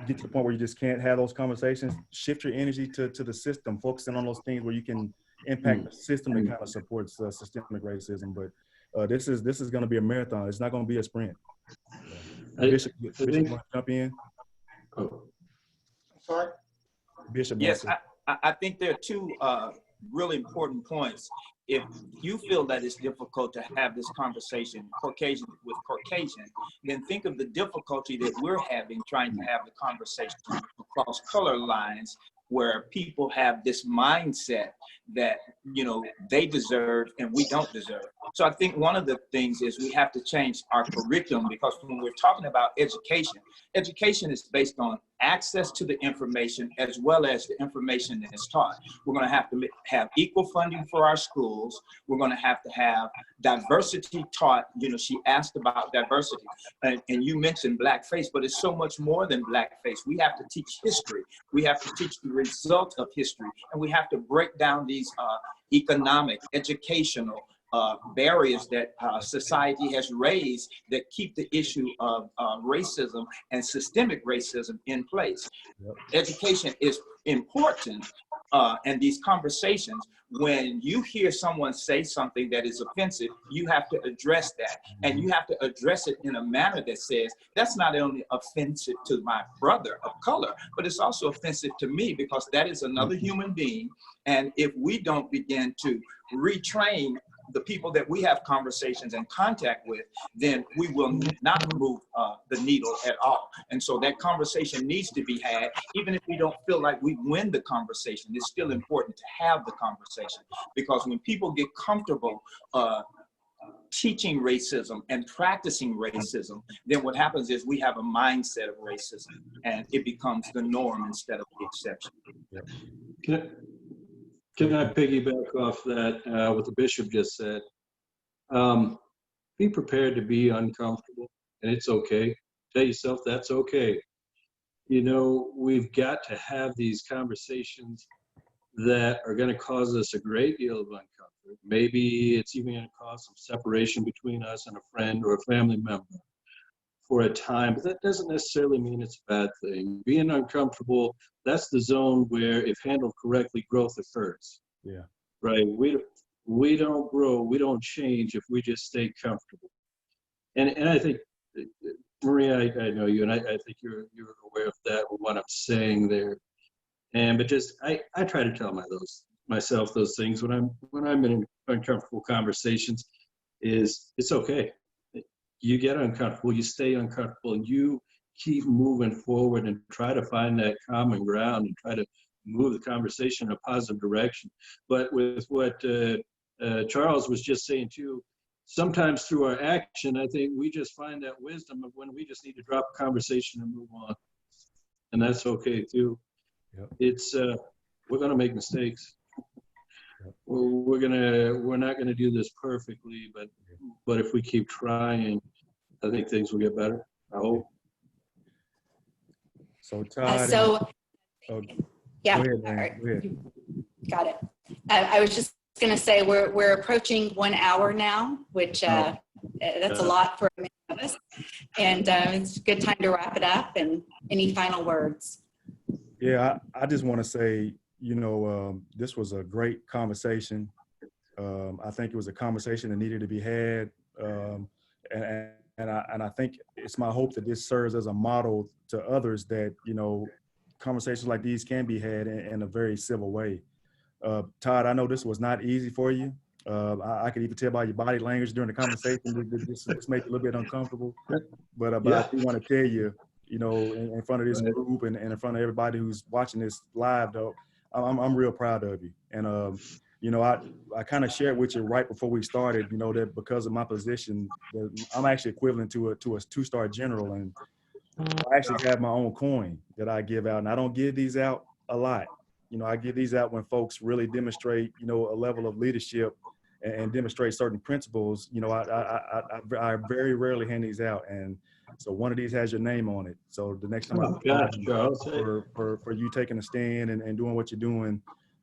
Speaker 1: get to the point where you just can't have those conversations, shift your energy to the system, focusing on those things where you can impact the system that kind of supports systemic racism. But this is going to be a marathon. It's not going to be a sprint. Bishop, want to jump in?
Speaker 4: Oh. Sorry?
Speaker 1: Bishop.
Speaker 3: Yes, I think there are two really important points. If you feel that it's difficult to have this conversation, Caucasian with Caucasian, then think of the difficulty that we're having trying to have the conversation across color lines where people have this mindset that, you know, they deserve and we don't deserve. So I think one of the things is we have to change our curriculum, because when we're talking about education, education is based on access to the information as well as the information that is taught. We're going to have equal funding for our schools. We're going to have diversity taught. You know, she asked about diversity, and you mentioned blackface, but it's so much more than blackface. We have to teach history. We have to teach the result of history, and we have to break down these economic, educational barriers that society has raised that keep the issue of racism and systemic racism in place. Yep. Education is important, and these conversations, when you hear someone say something that is offensive, you have to address that, and you have to address it in a manner that says, that's not only offensive to my brother of color, but it's also offensive to me, because that is another human being. And if we don't begin to retrain the people that we have conversations and contact with, then we will not move the needle at all. And so that conversation needs to be had, even if we don't feel like we win the conversation. It's still important to have the conversation, because when people get comfortable teaching racism and practicing racism, then what happens is we have a mindset of racism, and it becomes the norm instead of the exception.
Speaker 2: Can I piggyback off that, what the bishop just said? Be prepared to be uncomfortable, and it's okay. Tell yourself that's okay. You know, we've got to have these conversations that are going to cause us a great deal of uncomfort. Maybe it's even going to cause some separation between us and a friend or a family member for a time, but that doesn't necessarily mean it's a bad thing. Being uncomfortable, that's the zone where, if handled correctly, growth occurs.
Speaker 1: Yeah.
Speaker 2: Right? We don't grow, we don't change if we just stay comfortable. And I think, Maria, I know you, and I think you're aware of that, what I'm saying there. But just, I try to tell myself those things when I'm in uncomfortable conversations. It's okay. You get uncomfortable, you stay uncomfortable, and you keep moving forward and try to find that common ground and try to move the conversation in a positive direction. But with what Charles was just saying too, sometimes through our action, I think we just find that wisdom of when we just need to drop a conversation and move on. And that's okay too. Yep. It's, we're gonna make mistakes. Yep. We're not gonna do this perfectly, but if we keep trying, I think things will get better, I hope.
Speaker 1: So Todd.
Speaker 6: Yeah,
Speaker 1: go ahead.
Speaker 6: Got it. I was just going to say we're approaching 1 hour now, which that's a lot for many of us, and it's a good time to wrap it up. And any final words?
Speaker 1: Yeah, I just want to say, you know, this was a great conversation. I think it was a conversation that needed to be had, and I think it's my hope that this serves as a model to others that, you know, conversations like these can be had in a very civil way. Todd, I know this was not easy for you. I could even tell by your body language during the conversation that this made you a little bit uncomfortable. But I do want to tell you, you know, in front of this group and in front of everybody who's watching this live, though, I'm real proud of you. And you know, I kind of shared with you right before we started, you know, that because of my position, I'm actually equivalent to a 2-star general, and I actually have my own coin that I give out, and I don't give these out a lot. You know, I give these out when folks really demonstrate, you know, a level of leadership and demonstrate certain principles. You know, I very rarely hand these out, and so one of these has your name on it. So the next time for you taking a stand and doing what you're doing,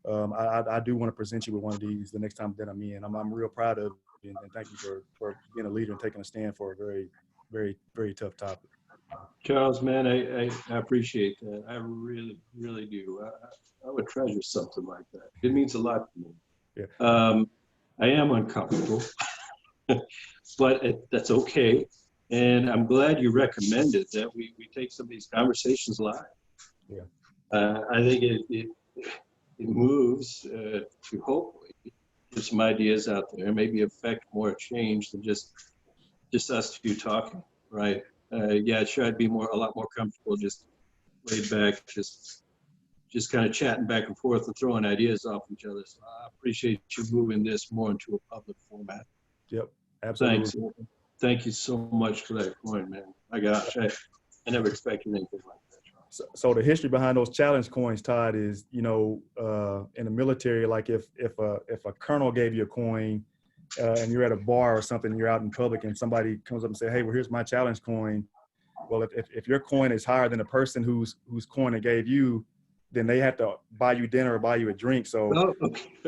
Speaker 1: I do want to present you with one of these the next time that I'm in. I'm real proud of you, and thank you for being a leader and taking a stand for a very, very, very tough topic.
Speaker 2: Charles, man, I appreciate that. I really, really do. I would treasure something like that. It means a lot to me. Yeah. I am uncomfortable, but that's okay. And I'm glad you recommended that we take some of these conversations live. Yeah. I think it moves to hopefully get some ideas out there, maybe affect more change than just us two talking, right? Yeah, sure, I'd be a lot more comfortable just laid back, just just kind of chatting back and forth and throwing ideas off each other. So I appreciate you moving this more into a public format.
Speaker 1: Yep, absolutely.
Speaker 2: Thanks. Thank you so much for that coin, man. My gosh, I never expected anything like that.
Speaker 1: So the history behind those challenge coins, Todd, is, you know, in the military, like if a colonel gave you a coin and you're at a bar or something, you're out in public and somebody comes up and say, hey, well, here's my challenge coin. Well, if your coin is higher than the person whose coin they gave you, then they have to buy you dinner or buy you a drink. So
Speaker 2: Oh,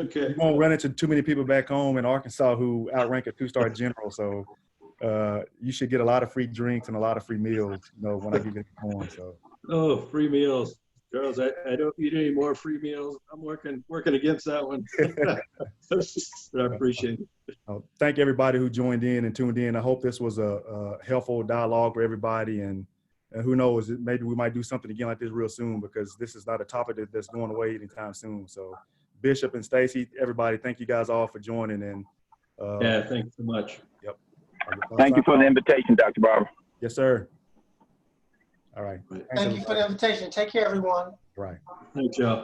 Speaker 2: okay.
Speaker 1: you won't run into too many people back home in Arkansas who outrank a 2-star general. So you should get a lot of free drinks and a lot of free meals, you know, when I give you the coin. So.
Speaker 2: Oh, free meals. Girls, I don't eat any more free meals. I'm working against that one. I appreciate it.
Speaker 1: Thank everybody who joined in and tuned in. I hope this was a helpful dialogue for everybody. And who knows, maybe we might do something again like this real soon, because this is not a topic that's going away anytime soon. So Bishop and Stacey, everybody, thank you guys all for joining. And
Speaker 2: yeah, thanks so much.
Speaker 1: Yep.
Speaker 3: Thank you for the invitation, Dr. Barber.
Speaker 1: Yes, sir. All right.
Speaker 4: Thank you for the invitation. Take care, everyone.
Speaker 1: Right.
Speaker 2: Thanks, y'all.